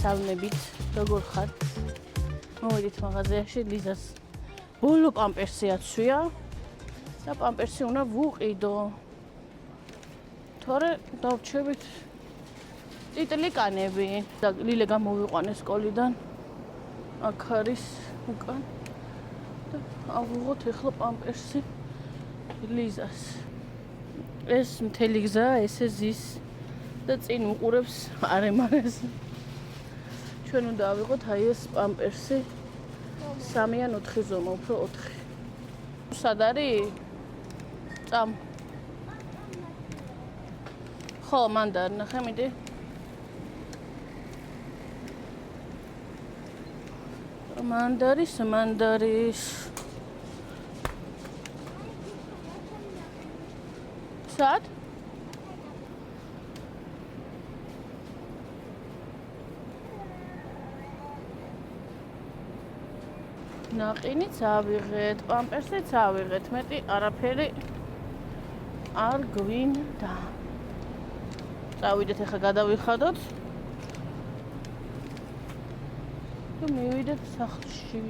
მოგესალმებით, როგორ ხართ? მოვიდით მაღაზიაში, ლიზას ბოლო პამპერსი აცვია და პამპერსი უნდა ვუყიდო. თორე დავჩებით ტიტლიკანები და ლილე გამოვიყვანეს სკოლიდან. აქ არის უკან და ავიღოთ ახლა პამპერსი ლიზას. ეს მთელი გზა ესე ზის და წინ უყურებს არემარეს. ჩვენ უნდა ავიღოთ აი ეს პამპერსი 3 ან 4 ზომა, უფრო 4. სად არის? წამ. ხო, მანდარ, ნახე მიდი. მანდარის. სად? ნაყინიც ავიღეთ, პამპერსიც ავიღეთ, მეტი არაფერი არ გვინდა. წავიდეთ ახლა გადავიხადოთ და მივიდეთ სახლში.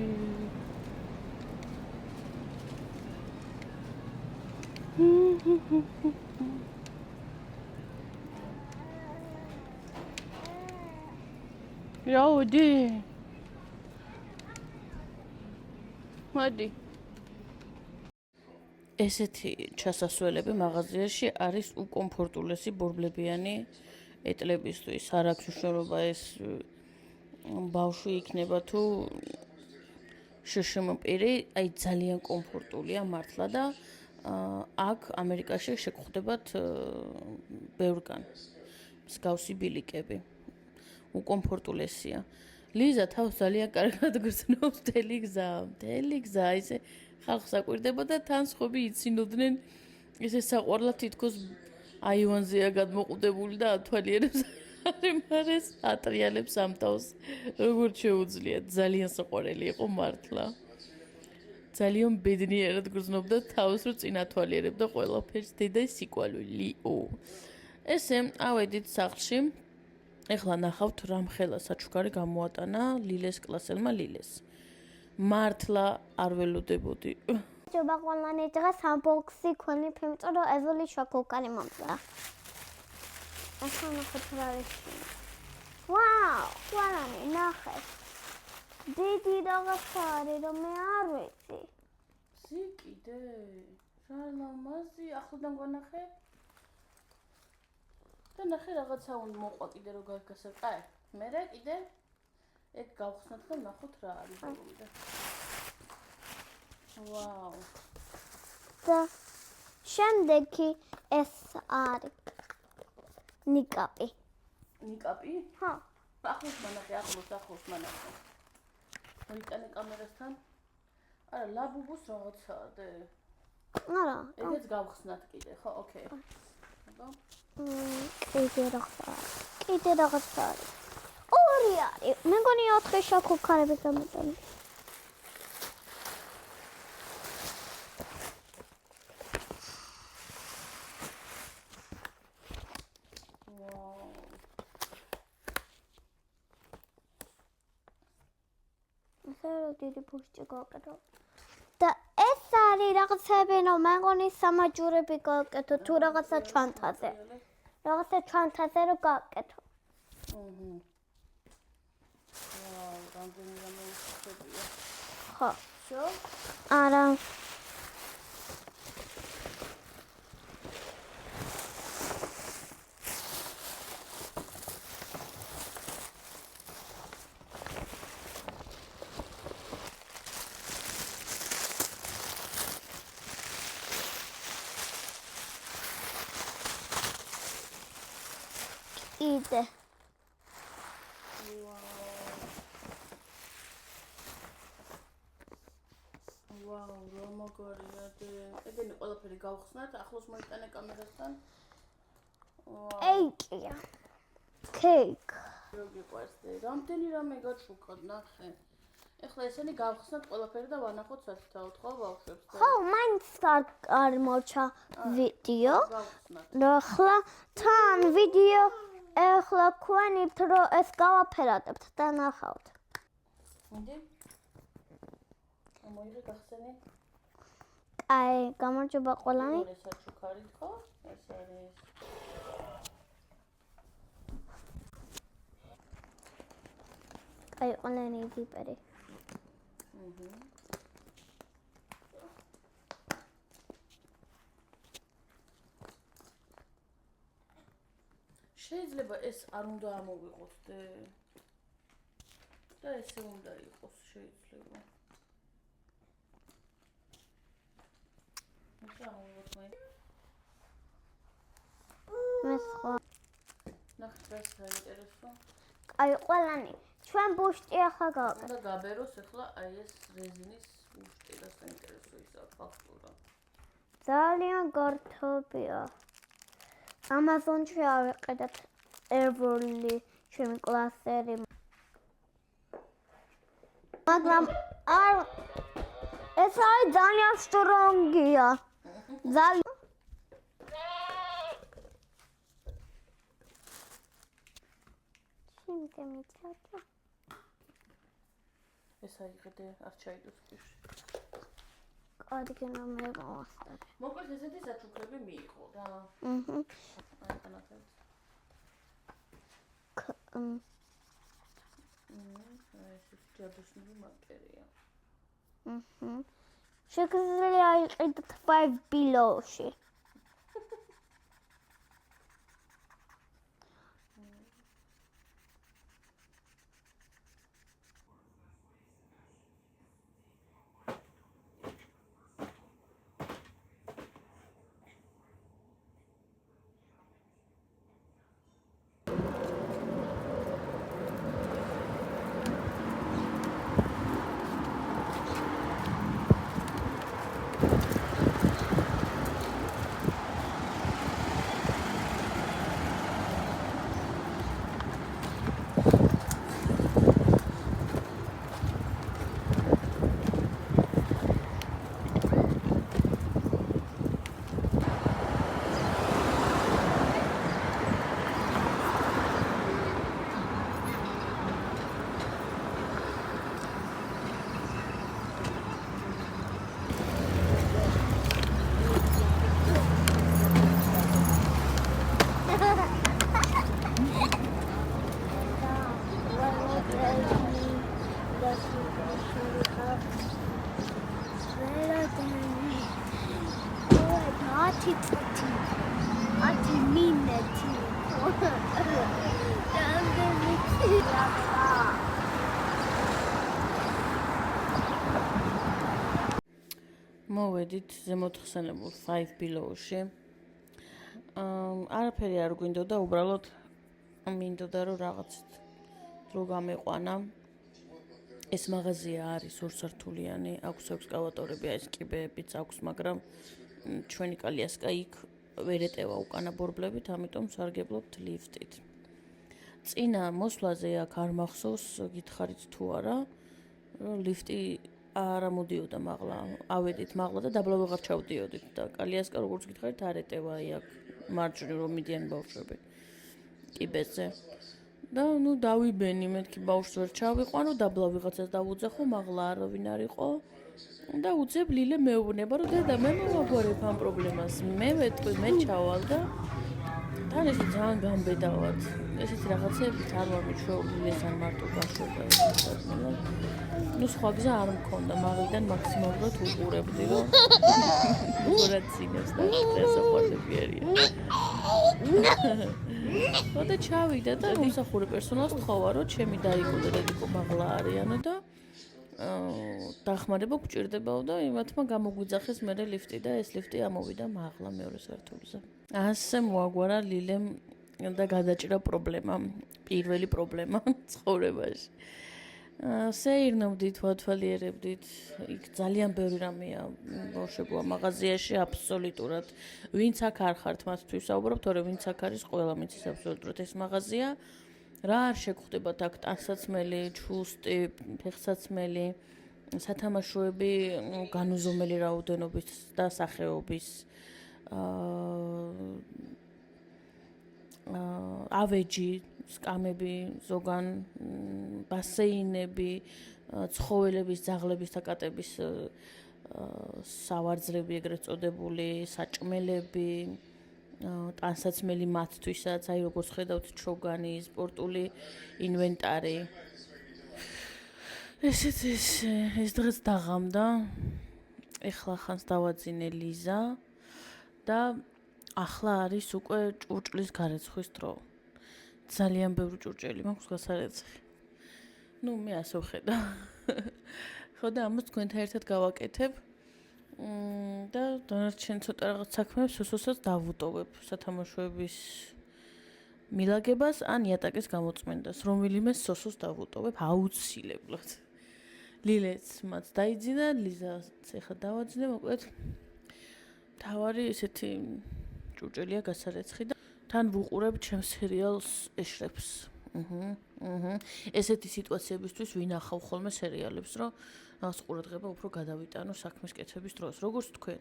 Yaudy. Მოდი. ესეთი ჩასასვლელები მაღაზიაში არის უკომფორტულესი ბორბლებიანი ეტლებისთვის. არ აქვს მნიშვნელობა ეს ბავშვი იქნება თუ შშმ პირი, აი ძალიან კომფორტულია მართლა და აქ ამერიკაში შეგხვდებათ ბევრგან მსგავსი ბილიკები. უკომფორტულესია. ლიზა თავს ძალიან კარგად გრძნობს მთელი გზა, ისე ხალხს აკვირდება და თან სხვები იცინოდნენ ესე საყვარლად თითქოს აივანზეა გადმოყუდებული და ათვალიერებს არემარეს ატრიალებს ამ თავს. როგორ შეუძლიათ, ძალიან საყვარელი იყო მართლა. ძალიან ბედნიერად გრძნობდა თავს, რომ წინ ათვალიერებდა ყველაფერს დედა სიკვალიო. ესე ავედით სახლში. ეხლა ნახავთ რამ ხელა საჩუქარი გამოატანა ლილეს კლასელმა ლილეს. მართლა არ ველოდებოდი. ჯობა ყველანი დღეს unboxing ქონი ფემწო რომ ეზოლი შოკოკარი მომწა. ახლა ნახეთ რა არის. ვაუ, ყველანი ნახეთ. დიდი რაღაცა არის რომ მე არ ვიცი. ზიკიდე. რა ლამაზი, ახლოდან განახე. და ნახე რაღაცა უნდა მოყვა კიდე რო გაგასაკაე. მერე კიდე ეგ გავხსნათ და ნახოთ რა არის ბოლომდე. ვაუ. და შემდეგი ეს არის ნიკაპი. ნიკაპი? ხო. ახლოს მანახე. მოიტანე კამერასთან. არა, ლაბუბუს რაღაცაა დე. არა. ეგეც გავხსნათ კიდე, ხო, ოკეი. კიდე რაღაცა არის. ორი არის. მე მგონი 4 შოკოკარები გამოტანა. ვაუ. ასე რომ დიდი ფუშჭი გავაკეთო. და ეს არის რაღაცები რომ მე მგონი სამაჯურები გავაკეთო თუ რაღაცა ჩანთაზე. რაღაცა ჩანთაზე რომ გავაკეთო. ვაუ, რამდენი რამე უხდებია. ხო. შო? არა. იდე. ვაუ, რა მაგარია დე. ეგენი ყველაფერი გავხსნათ, ახლოს მოიტანე კამერასთან. ეიკია. კეიკ. რო გიყვარს დე. რამდენი რამე გაჩუქად, ნახე. ეხლა ესენი გავხსნათ ყველაფერი და ვანახოთ სათითაოდ ხო ბავშვებს და. ხო, მაინც არ მოჩა ვიდეო. გავხსნათ. ახლა თან ვიდეო ეხლა ქვენით რომ ეს გავაფერადებთ და ნახავთ. მოდი. მოიღე გახსენე. აი, გამარჯობა ყველანი. ეს საჩუქარით ხო? ეს არის. აი, ყველანი დიპერი. შეიძლება ეს არ უნდა ამოვიღოთ და ესე უნდა იყოს შეიძლება. ამოვიღოთ მე. მე სხვა. ნახეთ რა საინტერესო. აი, ყველანი, ჩვენ ბუშტი ახლა გავაკეთე. უნდა გაბეროს ახლა აი ეს რეზინის უშტი და საინტერესო ისა ფაქტურა. ძალიან გართობია. Amazon-ში ავიყიდეთ Everly ჩემი კლასერი. მაგრამ არ ეს არის ძალიან strong-ია. ძალიან შემდგომიცადა. ეს აიღე არ ჩაიდოს პირში. კარგია მე გავასწრებ. მოკლედ ესეთი საჩუქრები მიიღო რა. აი თანახეთ. ეს ჯადოსნური მაკერია. შეგვიძლია იყიდოთ 5 below-ში. მოვედით ზემოთხსენებულ 5 below-ში. არაფერი არ გვინდოდა, უბრალოდ მინდოდა რომ რაღაცით დრო გამეყვანა. ეს მაღაზია არის ორსართულიანი, აქვს ექსკავატორები, ეს კიბეებიც აქვს, მაგრამ ჩვენი კალიასკა იქ ვერ ეტევა უკანა ბორბლებით, ამიტომ სარგებლობთ ლიფტით. წინა მოსვლაზე აქ არ მახსოვს, გითხარით თუ არა, ლიფტი არ ამოდიოდა მაღლა, ავედით მაღლა და დაბლა ვეღარ ჩავდიოდით და კალიასკა როგორც გითხარით არ ეტევა აქ მარჯვნივ რომ მიდიან ბავშვები კიბეზე. და დავიბენი, მეთქი ბავშვს ვერ ჩავიყვანო, დაბლა ვიღაცას დავუძახო, მაღლა არავინ არ იყო და უძებ ლილე მეუბნება, რომ დედა მე მოვაგორებ ამ პრობლემას. მე ვეტყვი, მე ჩავალ და თან ესე ძალიან გამბედავად. ესეთი რაღაცებით არ ვარ მიჩვეული ლილესთან მარტო გაშვება ესეთადმელა. სხვა გზა არ მქონდა, მაღლიდან მაქსიმალურად უყურებდი, რომ უყურაცინებს და ესაყვარდებიერია. და ჩავიდა და მომსახური პერსონალს თხოვა, რომ ჩემი დაიკო და დედიკო მაღლა არიანო და დახმარება გვჭირდებაო და იმათმა გამოგვიძახეს მერე ლიფტი და ეს ლიფტი ამოვიდა მაღლა მეორე სართულზე. ასე მოაგვარა ლილემ და გადაჭრა პრობლემა, პირველი პრობლემა ცხოვრებაში. სეირნობდით, ვათვალიერებდით, იქ ძალიან ბევრი რამეა ბავშვებო მაღაზიაში აბსოლუტურად. ვინც აქ არ ხართ, მათთვის საუბრობ, თორე ვინც აქ არის, ყველა მიცის აბსოლუტურად ეს მაღაზია. რა არ შეგხვდებათ აქ ტანსაცმელი, ჩუსტი, ფეხსაცმელი, სათამაშოები, განუზომელი რაოდენობის და სახეობის. ავეჯი, სკამები, ზოგან ბასეინები, ცხოველების, ძაღლების და კატების სავარძლები, ეგრეთ წოდებული, საჭმელები, ტანსაცმელი მათთვისაც, აი როგორც ხედავთ, ჩოგანი, სპორტული ინვენტარი. ეს დღეს დაღამდა. ეხლა ხანს დავაძინე ლიზა და ახლა არის უკვე ჭურჭლის გარეცხვის დრო. ძალიან ბევრი ჭურჭელი მაქვს გასარეცხი. მე ასე ვხედავ. ხო და ამას თქვენთან ერთად გავაკეთებ. და დანარჩენ ცოტა რაღაც საქმეებს სოსოსაც დავუტოვებ სათამაშოების მილაგებას ან იატაკის გამოწმენდას, რომელიმე სოსოს დავუტოვებ აუცილებლად. ლილეც მათ დაიძინა, ლიზაც ეხლა დავაძინე, მოკლედ თავარი ესეთი ჭურჭელია გასარეცხი და თან ვუყურებ ჩემს სერიალს ეშრებს. ესეთი სიტუაციებისთვის ვინახავ ხოლმე სერიალებს, რომ რაღაც ყურადღება უფრო გადავიტანო საქმის კეთების დროს, როგორც თქვენ.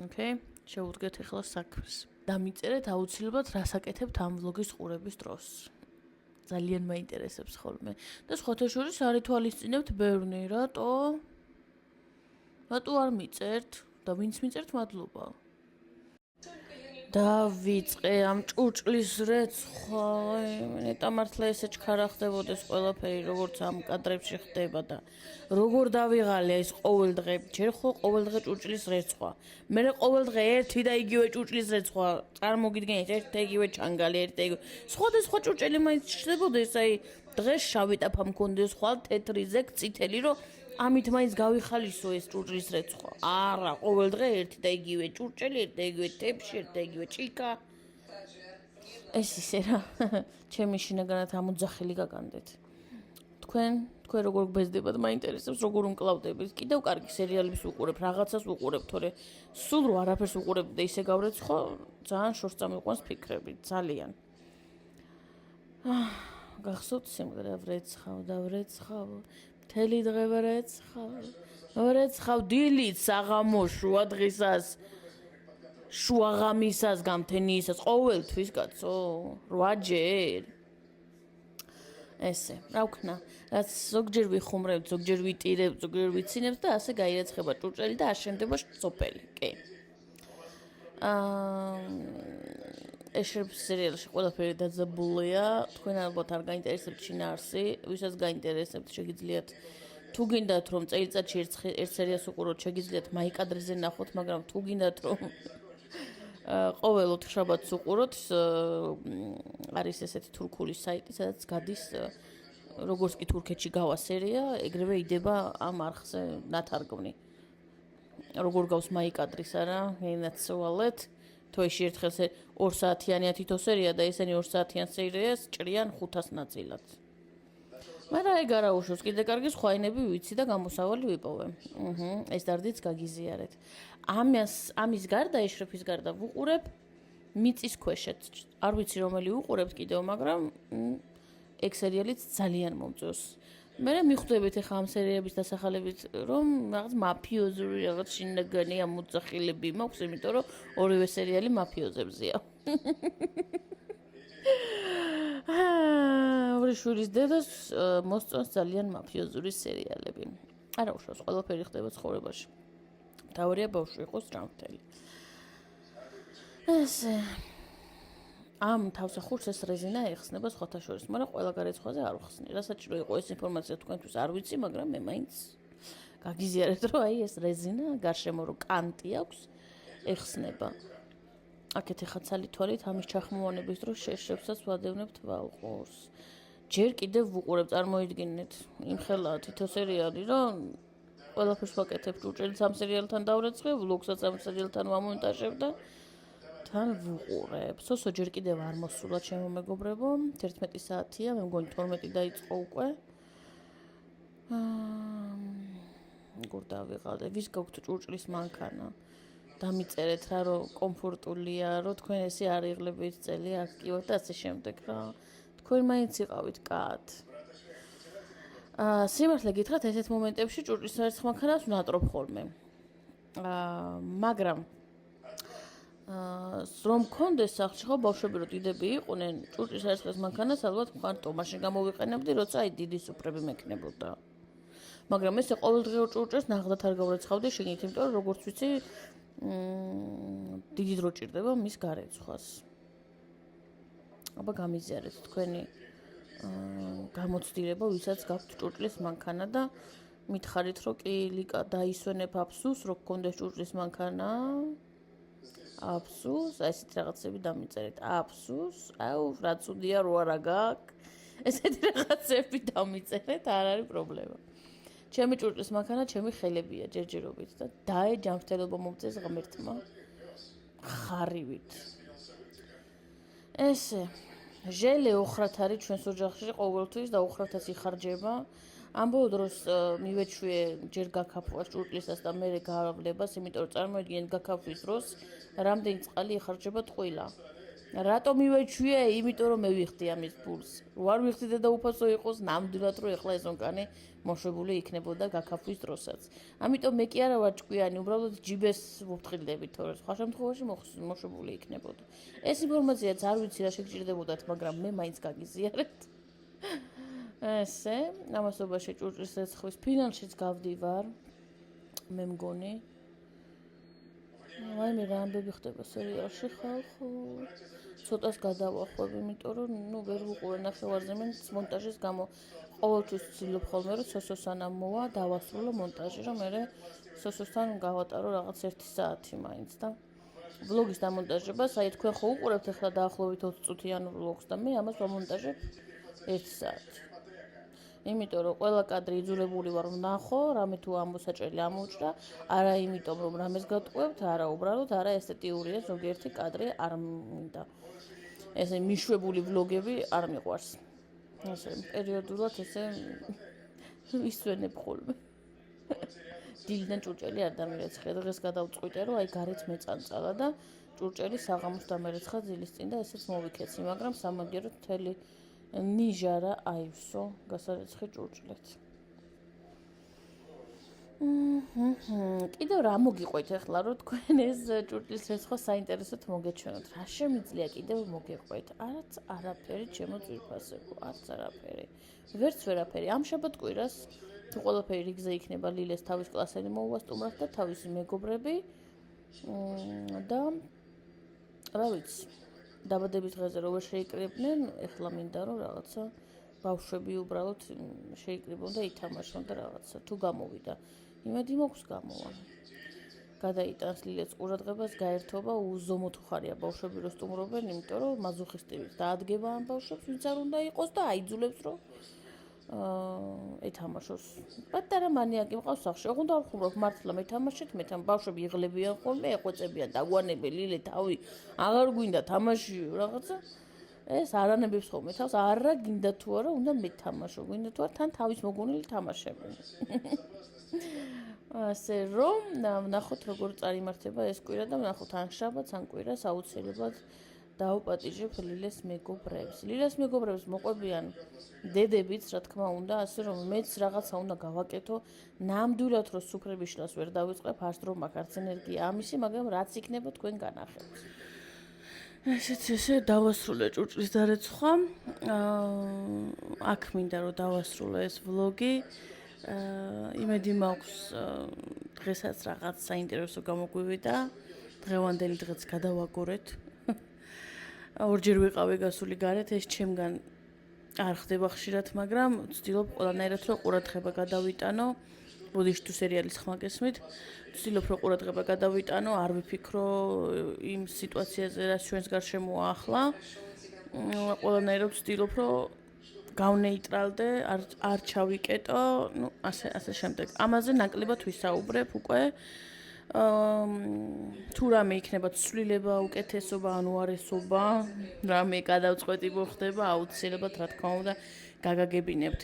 ოკეი, შევუდგეთ ეხლა საქმეს. დამიწერეთ აუცილებლად რას აკეთებთ ამ ვლოგის ყურების დროს. ძალიან მაინტერესებს ხოლმე. და სხვათა შორის არ ითვალისწინებთ ბევრნი, რატო? რატო არ მიწერთ? და ვინც მიწერთ, მადლობა. დავიწყე ამ ჭურჭლის რეცხვა, ნეტა მართლა ესე ჩქარა ხდებოდეს ყველაფერი, როგორც ამ კადრებში ხდება და როგორ დავიღალე ეს ყოველ დღე, ჯერ ხო ყოველ დღე ჭურჭლის რეცხვა. მე ყოველ დღე ერთი და იგივე ჭურჭლის რეცხვა, წარმოგიდგენთ, ერთი და იგივე ჩანგალი, ერთი და იგივე. სხვადასხვა ჭურჭელი მაინც ჩნდებოდეს, აი დღეს შავი ტაფა მქონდეს, ხვალ თეთრი ზეგ წითელი, რომ ამით მაინც გავიხალისო ეს ჭურჭლის რეცხვა. არა, ყოველ დღე ერთი და იგივე ჭურჭელი, ერთი და იგივე თებში, ერთი და იგივე ჭიკა. ეს ისე რა. ჩემი შინაგანად ამოძახილი გაგანდეთ. თქვენ როგორ გბეზდებათ, მაინტერესებს, როგორ უმკლავდებით. კიდევ კარგი სერიალებს ვუყურებ, რაღაცას ვუყურებ, თორე სულ რო არაფერს ვუყურებ და ისე გავრეცხო, ძალიან შორს წამიყვანს ფიქრები, ძალიან. გახსოვთ სიმღერა ვრეცხავ და ვრეცხავ მთელი დღე ვრეცხავ დილით საღამოს შუა დღისას შუა ღამისას გამთენიისას ყოველთვის კაცო 8 ჯერ ესე რა ვქნა რაც ზოგჯერ ვიხუმრებთ ზოგჯერ ვიტირებთ ზოგჯერ ვიცინებთ და ასე გაირეცხება ჭურჭელი და აშენდება სოფელი კი ეშრებს სერიალში ყველაფერი დაძაბულია თქვენ ალბათ არ გაინტერესებთ შინაარსი ვისაც გაინტერესებთ შეგიძლიათ თუ გინდათ რომ წელიწადში ერთ სერიალს უყუროთ შეგიძლიათ მაიკადრეზე ნახოთ მაგრამ თუ გინდათ რომ ყოველ ოთხშაბათს უყუროთ არის ესეთი თურქული საიტი სადაც გადის როგორც კი თურქეთში გავა სერია ეგრევე იდება ამ არხზე ნათარგმნი როგორ გავს მაიკადრის არა ენაც ვალეთ თვეში ერთხელ 2 საათიანი თითო სერია და ესენი 2 საათიან სერიას ჭრიან 500 ნაწილად. მაგრამ ეგ არა უშავს, კიდე კარგი სხვა ენები ვიცი და გამოსავალი ვიპოვე. ეს დარდიც გაგიზიარეთ. ამის გარდა, ეშრეფის გარდა ვუყურებ მიწის ქვეშეთ. არ ვიცი რომელი ვუყურებთ კიდევ, მაგრამ ეგ სერიალიც ძალიან მომწონს. მე მიხვდებით ახლა ამ სერიების დასახელებით, რომ რაღაც მაფიოზური რაღაც შინაგანი ამოძახილები მაქვს, იმიტომ რომ ორივე სერიალი მაფიოზებზეა. ორი შვილის დედას მოსწონს ძალიან მაფიოზური სერიალები. არა უშავს, ყველაფერი ხდება ცხოვრებაში. მთავარია ბავშვი იყოს ჯანმრთელი. ესე ამ თავსახურს ეს რეზინა ეხსნება სხვათა შორის, მაგრამ ყველა გარეცხვაზე არ ვხსნი. რასაჭირო იყო ეს ინფორმაცია თქვენთვის არ ვიცი, მაგრამ მე მაინც გაგიზიარეთ, რომ აი ეს რეზინა გარშემო რო კანტი აქვს, ეხსნება. აქეთ ახლა ცალი თვალით ამის ჩახმოვანების დროს შეშრებსაც ვადევნებთ ვალყურს. ჯერ კიდევ ვუყურებ, წარმოიდგინეთ, იმხელა თითო სერიალი, რომ ყველაფერს ვაკეთებ ჭურჭელს ამ სერიალთან დავრეცხე, ვლოგსაც ამ სერიალთან ვამონტაჟებ და თან ვუყურებ. სოსო ჯერ კიდევ არ მოსულა ჩემო მეგობრებო, 11 საათია, მე მგონი 12 დაიწყო უკვე. როგორ დავიღალე, ვის გაქვთ ჭურჭლის მანქანა? დამიწერეთ რა, რომ კომფორტულია, რომ თქვენ ესე არ იღლებით წელი აქტივად და ასე შემდეგ რა. თქვენ მაინც იყავით კაც. სიმართლე გითხრათ, ესეთ მომენტებში ჭურჭლის სარცხ მანქანას ვნატრობ ხოლმე. მაგრამ რომ მქონდეს სახლში ხო ბავშვები რო დიდები იყვნენ, ჭურჭლის ერისხლის მანქანას ალბათ მხარტო მაშინ გამოვიყენებდი, როცა აი დიდი სუფრები მექნებოდა. მაგრამ ესე ყოველდღიურ ჭურჭელს ნახდათ არ გავრეცხავდი შეგით, იმიტომ რომ როგორც ვიცი, დიდი დრო ჭირდება მის გარეცხვას. აბა გამიზიარეთ თქვენი გამოცდილება, ვისაც გაქვთ ჭურჭლის მანქანა და მითხარით, რომ კი ლიკა დაისვენებ აფსუს, რო გქონდეს ჭურჭლის მანქანა. აფსუს, ესეთ რაღაცები დამიწერეთ. აფსუს, აუ, რა ცუდია რო არა გაქვს. ესეთი რაღაცები დამიწერეთ, არ არის პრობლემა. ჩემი ჭურჭლის მანქანა ჩემი ხელებია ჯერჯერობით და დაე ჯანმრთელობა მომწეს ღმერთმა ხარივით. ესე ჟელე ოხრათ არის ჩვენს ოჯახში ყოველთვის და ოხრათაც იხარჯება. ამ ბოლო დროს მივეჩვიე ჯერ გაქაფვას ჭურჭლისას და მე გავლებას, იმიტომ რომ წარმოიდგინეთ გაქაფვის დროს რამდენი წყალი იხარჯება ტყუილა. რატომ მივეჩვიე? იმიტომ რომ მე ვიხდი ამის ფულს. ვარ ვიხდი და უფასო იყოს ნამდვილად რომ ეხლა ეს ონკანი მოშვებული იქნებოდა გაქაფვის დროსაც. ამიტომ მე კი არა ვარ ჭკვიანი, უბრალოდ ჯიბეს ვუფრთხილდებით, თორე სხვა შემთხვევაში მოშვებული იქნებოდა. ეს ინფორმაციაც არ ვიცი რა შეგჭირდებოდათ, მაგრამ მე მაინც გაგიზიარეთ. ესე, ამასობაში ჭურჭლის ერისხვის ფინალშიც გავდივარ. მე მგონი ვაიმე რა ამბები ხდება სერიალში ხალხო. ცოტას გადავახვევ, იმიტომ რომ ვერ ვუყურე ნახევარზე მე მონტაჟის გამო. ყოველთვის ვცდილობ ხოლმე რომ სოსოსანამ მოვა, დავასრულო მონტაჟი, რომ მე სოსოსთან გავატარო რაღაც 1 საათი მაინც და ვლოგის დამონტაჟებას, აი თქვენ ხო უყურებთ ახლა დაახლოებით 20 წუთიან ვლოგს და მე ამას ვამონტაჟებ 1 საათი. იმიტომ რომ ყველა კადრი იძულებული ვარ ვნახო, რამე თუ ამოსაჭრელი ამოუჭრა, არა იმიტომ რომ რამეს გატყუებთ, არა უბრალოდ არა ესთეტიურია ზოგიერთი კადრი არ მინდა. ესე მიშვებული ვლოგები არ მიყვარს. ესე პერიოდულად ესე ისვენებ ხოლმე. დილიდან ჭურჭელი არ დამირეცხე, დღეს გადავწყვიტე რომ აი გარეთ მეწანწალა და ჭურჭელი საღამოს დამერეცხა ძილის წინ და ესეც მოვიქეცი, მაგრამ სამაგიეროდ მთელი ნიჟარა აივსო გასარეცხი ჭურჭლით. კიდევ რა მოგიყვეთ ახლა რომ თქვენ ეს ჭურჭლის რეცხვა საინტერესოდ მოგეჩვენოთ. რა შემიძლია კიდევ მოგიყვეთ? არაფერი ჩემო ძვირფასებო, არც არაფერი. ვერც ვერაფერი. ამ შაბათ-კვირას თუ ყველაფერი რიგზე იქნება, ლილეს თავის კლასელი მოუვასტუმრათ და თავისი მეგობრები და რა ვიცი. დაბადების დღეზე რო შეიკრიბნენ, ეხლა მინდა რომ რაღაცა ბავშვები უბრალოდ შეიკრიბონ და ითამაშონ და რაღაცა თუ გამოვიდა. იმედი მაქვს გამოვა. გადაიტანს ლილეს ყურადღებას, გაერთობა, უზომოდ ხარია ბავშვები რო სტუმრობენ, იმიტომ რომ მაზოხისტივით დაადგება ამ ბავშვებს, ვინც არ უნდა იყოს და აიძულებს რომ ეთამაშოს. პატარა მანიაკი მყავს სახში. ოღონდ არ ხუმრობ მართლა მეთამაშეთ, ბავშვები იღლებიან ხოლმე, ეყვეწებიან, დაგვანები, ლილე თავი, აღარ გვინდა თამაშიო რაღაცა. ეს არანებებს ხოლმე თავს, არა გინდა თუ არა, უნდა მეთამაშო, გინდა თუ არა, თან თავის მოგონილი თამაშები. ასე რომ ნახოთ როგორ წარიმართება ეს კვირა და ნახოთ ან შაბათს, ან კვირას აუცილებლად დაუპატიჟებ ლილეს მეგობრებს. ლილეს მეგობრებს მოყვებიან დედებიც, რა თქმა უნდა, ასე რომ მეც რაღაცა უნდა გავაკეთო. ნამდვილად რომ სუფრების შლას ვერ დავიწყებ, არც დრო მაქვს, არც ენერგია ამისი, მაგრამ რაც იქნება თქვენ განახებთ. ესე დავასრულე ჭურჭლის დარეცხვა. აქ მინდა რომ დავასრულე ეს ვლოგი. იმედი მაქვს დღესაც რაღაც საინტერესო გამოგვივიდა. დღევანდელი დღეც გადავაგორეთ. ორჯერ ვიყავი გასული გარეთ, ეს ჩემგან არ ხდება ხშირად, მაგრამ ვცდილობ ყველანაირად რომ ყურადღება გადავიტანო. ბოდიში თუ სერიალის ხმა გესმით, ვცდილობ რომ ყურადღება გადავიტანო, არ ვიფიქრო იმ სიტუაციაზე, რაც ჩვენს გარშემოა ახლა. ყველანაირად ვცდილობ რომ გავნეიტრალდე, არ ჩავიკეტო, ასე შემდეგ. ამაზე ნაკლებად ვისაუბრებ უკვე. თუ რამე იქნება ცვლილება, უკეთესობა, ანუ არესობა, რამე გადავწყვეტი მოხდება, აუცილებლად რა თქმა უნდა გაგაგებინებთ.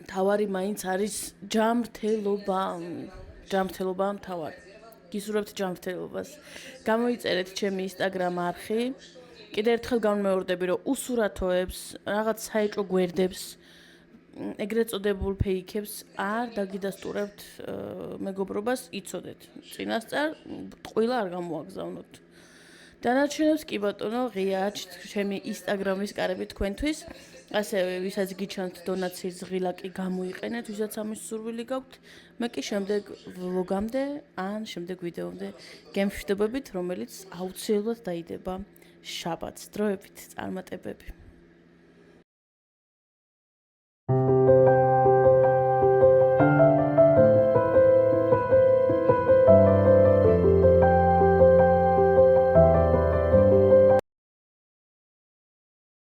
თავარი მაინც არის ჯანმრთელობა. ჯანმრთელობაა მთავარი. გისურვებთ ჯანმრთელობას. გამოიწერეთ ჩემი Instagram არხი. კიდევ ერთხელ განმეორდები, რომ უსურათოებს, რაღაც საეჭვო გვერდებს ეგრეთ წოდებულ ფეიქებს არ დაგიდასტურებთ მეგობრობას, იცოდეთ. წინასწარ ტყუილა არ გამოაგზავნოთ. დანარჩენებს კი ბატონო, ღია ჩემი ინსტაგრამის კარები თქვენთვის. ასევე ვისაც გიჩანთ დონაციის ღილაკი გამოიყენეთ, ვისაც ამის სურვილი გაქვთ. მე კი შემდეგ ვლოგამდე ან შემდეგ ვიდეომდე გემშვიდობებით, რომელიც აუცილებლად დაიდება შაბათს. დროებით წარმატებები.